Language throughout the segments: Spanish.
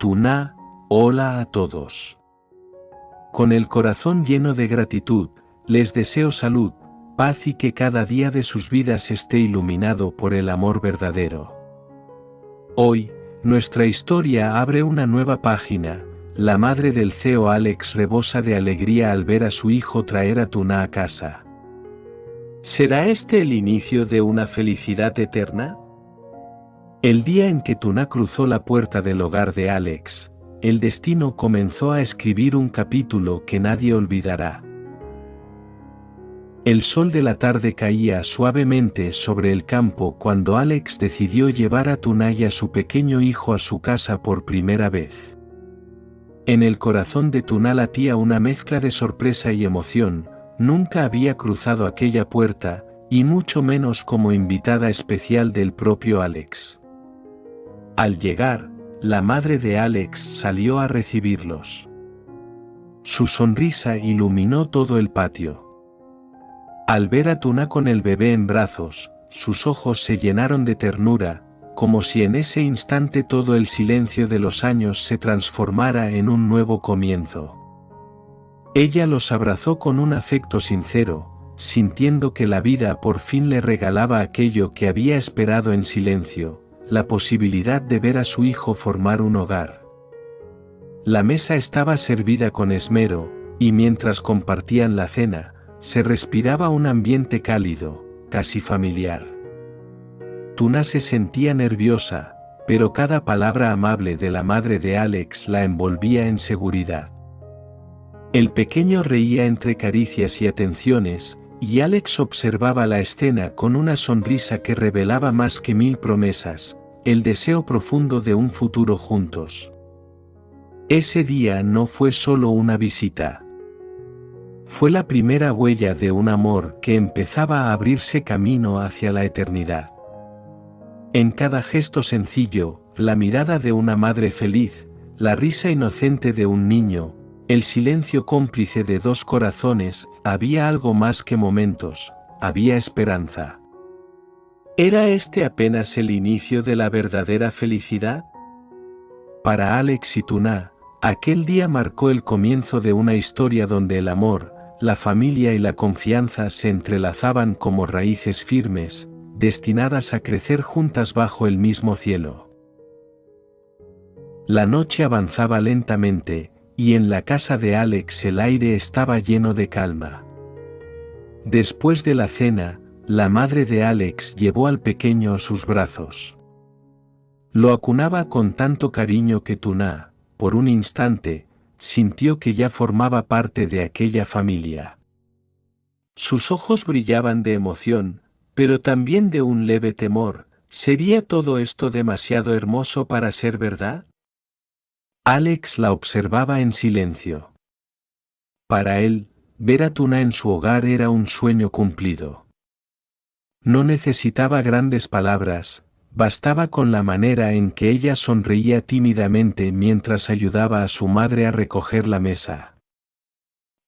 Tuna, hola a todos. Con el corazón lleno de gratitud, les deseo salud, paz y que cada día de sus vidas esté iluminado por el amor verdadero. Hoy, nuestra historia abre una nueva página. La madre del CEO Alex rebosa de alegría al ver a su hijo traer a Tuna a casa. ¿Será este el inicio de una felicidad eterna? El día en que Tuna cruzó la puerta del hogar de Alex, el destino comenzó a escribir un capítulo que nadie olvidará. El sol de la tarde caía suavemente sobre el campo cuando Alex decidió llevar a Tuna y a su pequeño hijo a su casa por primera vez. En el corazón de Tuna latía una mezcla de sorpresa y emoción. Nunca había cruzado aquella puerta, y mucho menos como invitada especial del propio Alex. Al llegar, la madre de Alex salió a recibirlos. Su sonrisa iluminó todo el patio. Al ver a Tuna con el bebé en brazos, sus ojos se llenaron de ternura, como si en ese instante todo el silencio de los años se transformara en un nuevo comienzo. Ella los abrazó con un afecto sincero, sintiendo que la vida por fin le regalaba aquello que había esperado en silencio, la posibilidad de ver a su hijo formar un hogar. La mesa estaba servida con esmero, y mientras compartían la cena, se respiraba un ambiente cálido, casi familiar. Tuna se sentía nerviosa, pero cada palabra amable de la madre de Alex la envolvía en seguridad. El pequeño reía entre caricias y atenciones, y Alex observaba la escena con una sonrisa que revelaba más que 1000 promesas, el deseo profundo de un futuro juntos. Ese día no fue solo una visita. Fue la primera huella de un amor que empezaba a abrirse camino hacia la eternidad. En cada gesto sencillo, la mirada de una madre feliz, la risa inocente de un niño, el silencio cómplice de dos corazones, había algo más que momentos, había esperanza. ¿Era este apenas el inicio de la verdadera felicidad? Para Alex y Tuna, aquel día marcó el comienzo de una historia donde el amor, la familia y la confianza se entrelazaban como raíces firmes, destinadas a crecer juntas bajo el mismo cielo. La noche avanzaba lentamente, y en la casa de Alex el aire estaba lleno de calma. Después de la cena, la madre de Alex llevó al pequeño a sus brazos. Lo acunaba con tanto cariño que Tuna, por un instante, sintió que ya formaba parte de aquella familia. Sus ojos brillaban de emoción, pero también de un leve temor. ¿Sería todo esto demasiado hermoso para ser verdad? Alex la observaba en silencio. Para él, ver a Tuna en su hogar era un sueño cumplido. No necesitaba grandes palabras, bastaba con la manera en que ella sonreía tímidamente mientras ayudaba a su madre a recoger la mesa.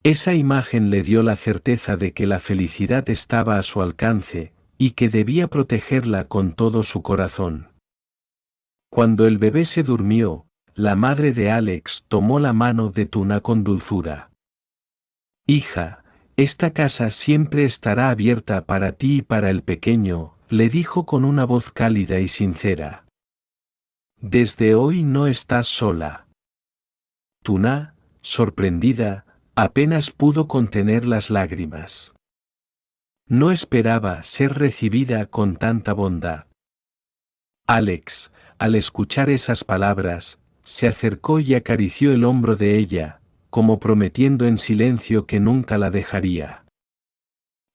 Esa imagen le dio la certeza de que la felicidad estaba a su alcance, y que debía protegerla con todo su corazón. Cuando el bebé se durmió, la madre de Alex tomó la mano de Tuna con dulzura. «Hija, esta casa siempre estará abierta para ti y para el pequeño», le dijo con una voz cálida y sincera. «Desde hoy no estás sola». Tuna, sorprendida, apenas pudo contener las lágrimas. No esperaba ser recibida con tanta bondad. Alex, al escuchar esas palabras, se acercó y acarició el hombro de ella, como prometiendo en silencio que nunca la dejaría.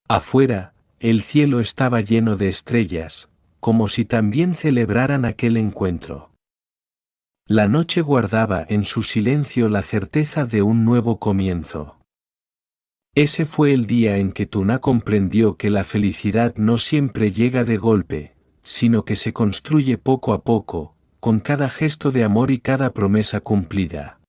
Afuera, el cielo estaba lleno de estrellas, como si también celebraran aquel encuentro. La noche guardaba en su silencio la certeza de un nuevo comienzo. Ese fue el día en que Tuna comprendió que la felicidad no siempre llega de golpe, sino que se construye poco a poco, con cada gesto de amor y cada promesa cumplida.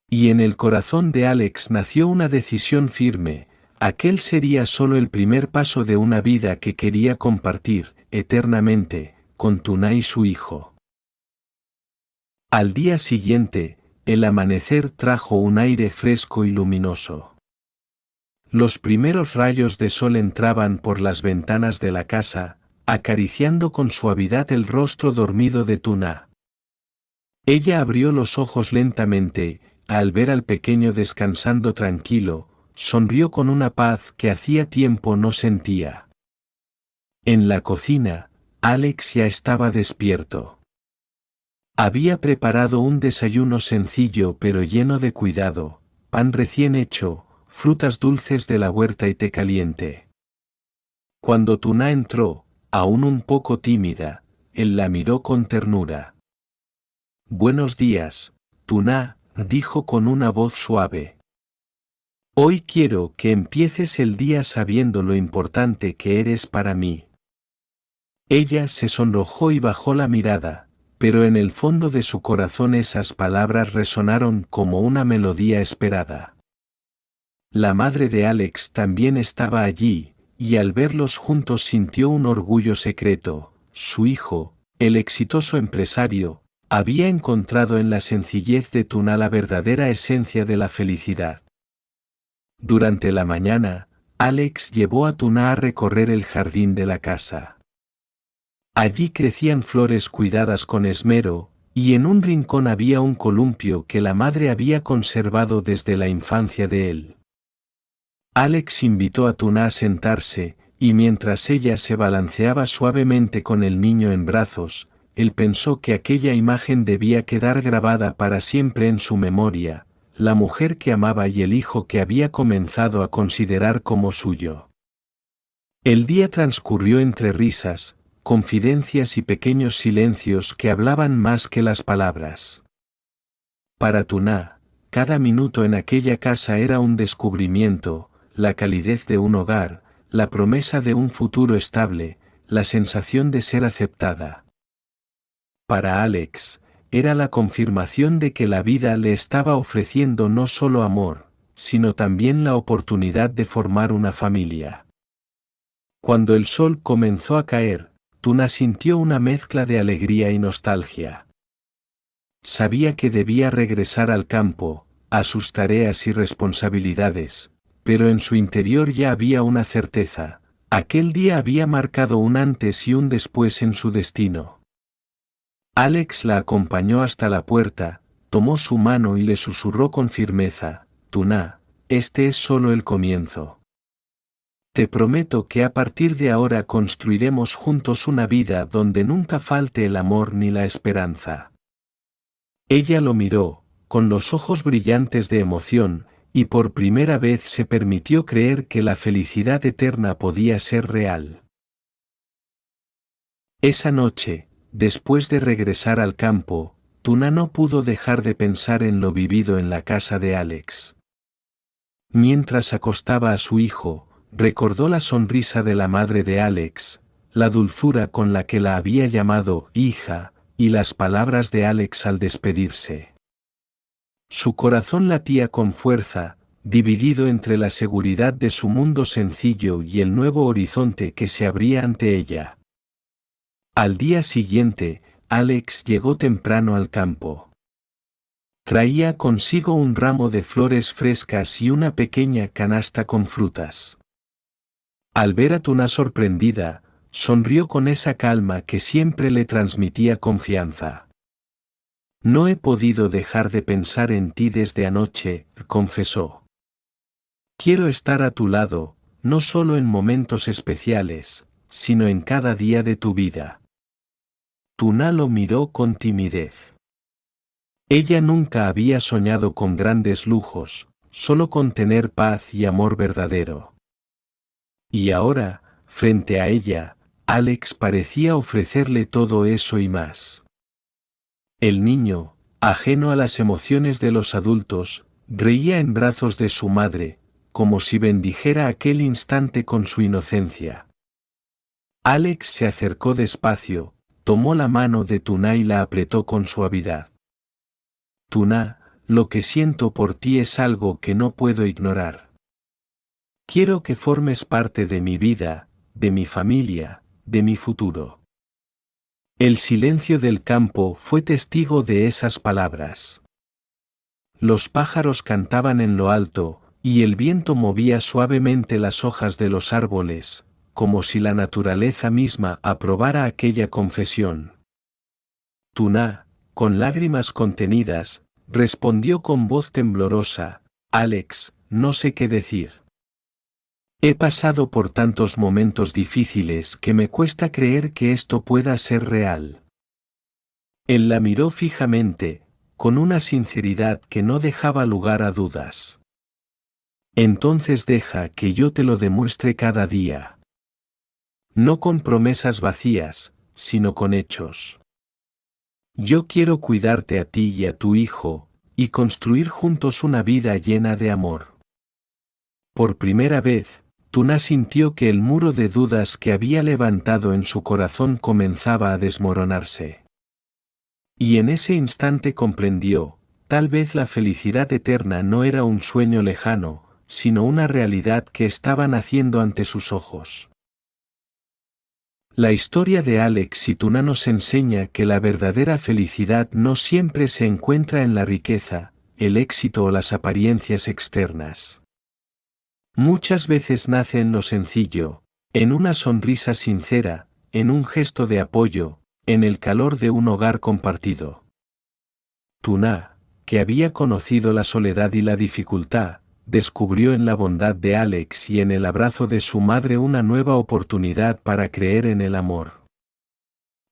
Y en el corazón de Alex nació una decisión firme: aquel sería solo el primer paso de una vida que quería compartir, eternamente, con Tuna y su hijo. Al día siguiente, el amanecer trajo un aire fresco y luminoso. Los primeros rayos de sol entraban por las ventanas de la casa, acariciando con suavidad el rostro dormido de Tuna. Ella abrió los ojos lentamente, al ver al pequeño descansando tranquilo, sonrió con una paz que hacía tiempo no sentía. En la cocina, Alex ya estaba despierto. Había preparado un desayuno sencillo pero lleno de cuidado, pan recién hecho, frutas dulces de la huerta y té caliente. Cuando Tuna entró, aún un poco tímida, él la miró con ternura. «Buenos días, Tuna», dijo con una voz suave. «Hoy quiero que empieces el día sabiendo lo importante que eres para mí». Ella se sonrojó y bajó la mirada, pero en el fondo de su corazón esas palabras resonaron como una melodía esperada. La madre de Alex también estaba allí, y al verlos juntos sintió un orgullo secreto. Su hijo, el exitoso empresario, había encontrado en la sencillez de Tuna la verdadera esencia de la felicidad. Durante la mañana, Alex llevó a Tuna a recorrer el jardín de la casa. Allí crecían flores cuidadas con esmero, y en un rincón había un columpio que la madre había conservado desde la infancia de él. Alex invitó a Tuna a sentarse, y mientras ella se balanceaba suavemente con el niño en brazos, él pensó que aquella imagen debía quedar grabada para siempre en su memoria, la mujer que amaba y el hijo que había comenzado a considerar como suyo. El día transcurrió entre risas, confidencias y pequeños silencios que hablaban más que las palabras. Para Tuna, cada minuto en aquella casa era un descubrimiento, la calidez de un hogar, la promesa de un futuro estable, la sensación de ser aceptada. Para Alex, era la confirmación de que la vida le estaba ofreciendo no solo amor, sino también la oportunidad de formar una familia. Cuando el sol comenzó a caer, Tuna sintió una mezcla de alegría y nostalgia. Sabía que debía regresar al campo, a sus tareas y responsabilidades, pero en su interior ya había una certeza: aquel día había marcado un antes y un después en su destino. Alex la acompañó hasta la puerta, tomó su mano y le susurró con firmeza: «Tuna, este es solo el comienzo. Te prometo que a partir de ahora construiremos juntos una vida donde nunca falte el amor ni la esperanza». Ella lo miró, con los ojos brillantes de emoción, y por primera vez se permitió creer que la felicidad eterna podía ser real. Esa noche, después de regresar al campo, Tuna no pudo dejar de pensar en lo vivido en la casa de Alex. Mientras acostaba a su hijo, recordó la sonrisa de la madre de Alex, la dulzura con la que la había llamado hija, y las palabras de Alex al despedirse. Su corazón latía con fuerza, dividido entre la seguridad de su mundo sencillo y el nuevo horizonte que se abría ante ella. Al día siguiente, Alex llegó temprano al campo. Traía consigo un ramo de flores frescas y una pequeña canasta con frutas. Al ver a Tuna sorprendida, sonrió con esa calma que siempre le transmitía confianza. «No he podido dejar de pensar en ti desde anoche», confesó. «Quiero estar a tu lado, no solo en momentos especiales, sino en cada día de tu vida». Tuna lo miró con timidez. Ella nunca había soñado con grandes lujos, solo con tener paz y amor verdadero. Y ahora, frente a ella, Alex parecía ofrecerle todo eso y más. El niño, ajeno a las emociones de los adultos, reía en brazos de su madre, como si bendijera aquel instante con su inocencia. Alex se acercó despacio, tomó la mano de Tuna y la apretó con suavidad. «Tuna, lo que siento por ti es algo que no puedo ignorar. Quiero que formes parte de mi vida, de mi familia, de mi futuro». El silencio del campo fue testigo de esas palabras. Los pájaros cantaban en lo alto, y el viento movía suavemente las hojas de los árboles, como si la naturaleza misma aprobara aquella confesión. Tuna, con lágrimas contenidas, respondió con voz temblorosa: Alex, no sé qué decir. He pasado por tantos momentos difíciles que me cuesta creer que esto pueda ser real. Él la miró fijamente, con una sinceridad que no dejaba lugar a dudas. Entonces deja que yo te lo demuestre cada día. No con promesas vacías, sino con hechos. Yo quiero cuidarte a ti y a tu hijo, y construir juntos una vida llena de amor. Por primera vez, Tuna sintió que el muro de dudas que había levantado en su corazón comenzaba a desmoronarse. Y en ese instante comprendió, tal vez la felicidad eterna no era un sueño lejano, sino una realidad que estaba naciendo ante sus ojos. La historia de Alex y Tuna nos enseña que la verdadera felicidad no siempre se encuentra en la riqueza, el éxito o las apariencias externas. Muchas veces nace en lo sencillo, en una sonrisa sincera, en un gesto de apoyo, en el calor de un hogar compartido. Tuna, que había conocido la soledad y la dificultad, descubrió en la bondad de Alex y en el abrazo de su madre una nueva oportunidad para creer en el amor.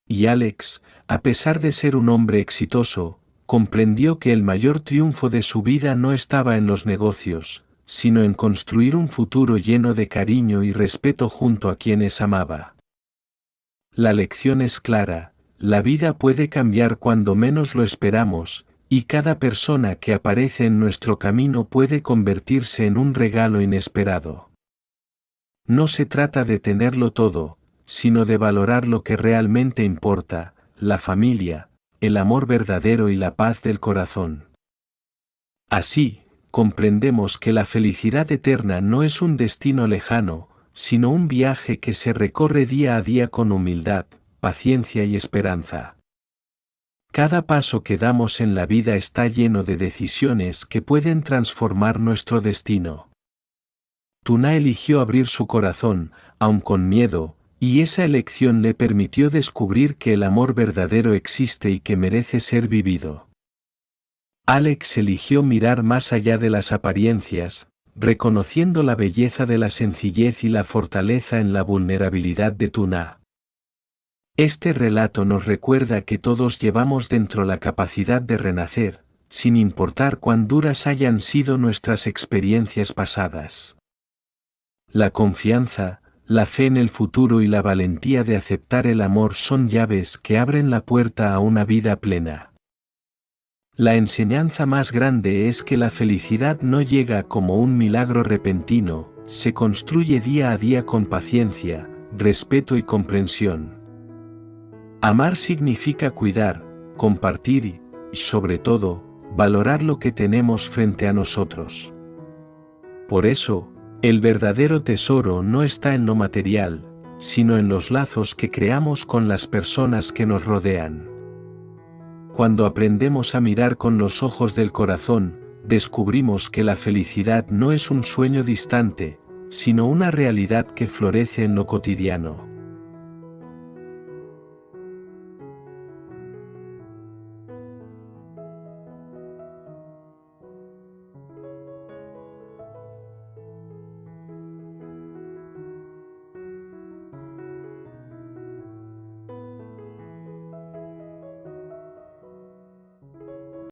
Y Alex, a pesar de ser un hombre exitoso, comprendió que el mayor triunfo de su vida no estaba en los negocios, sino en construir un futuro lleno de cariño y respeto junto a quienes amaba. La lección es clara: la vida puede cambiar cuando menos lo esperamos, y cada persona que aparece en nuestro camino puede convertirse en un regalo inesperado. No se trata de tenerlo todo, sino de valorar lo que realmente importa: la familia, el amor verdadero y la paz del corazón. Así, comprendemos que la felicidad eterna no es un destino lejano, sino un viaje que se recorre día a día con humildad, paciencia y esperanza. Cada paso que damos en la vida está lleno de decisiones que pueden transformar nuestro destino. Tuna eligió abrir su corazón, aun con miedo, y esa elección le permitió descubrir que el amor verdadero existe y que merece ser vivido. Alex eligió mirar más allá de las apariencias, reconociendo la belleza de la sencillez y la fortaleza en la vulnerabilidad de Tuna. Este relato nos recuerda que todos llevamos dentro la capacidad de renacer, sin importar cuán duras hayan sido nuestras experiencias pasadas. La confianza, la fe en el futuro y la valentía de aceptar el amor son llaves que abren la puerta a una vida plena. La enseñanza más grande es que la felicidad no llega como un milagro repentino, se construye día a día con paciencia, respeto y comprensión. Amar significa cuidar, compartir y, sobre todo, valorar lo que tenemos frente a nosotros. Por eso, el verdadero tesoro no está en lo material, sino en los lazos que creamos con las personas que nos rodean. Cuando aprendemos a mirar con los ojos del corazón, descubrimos que la felicidad no es un sueño distante, sino una realidad que florece en lo cotidiano.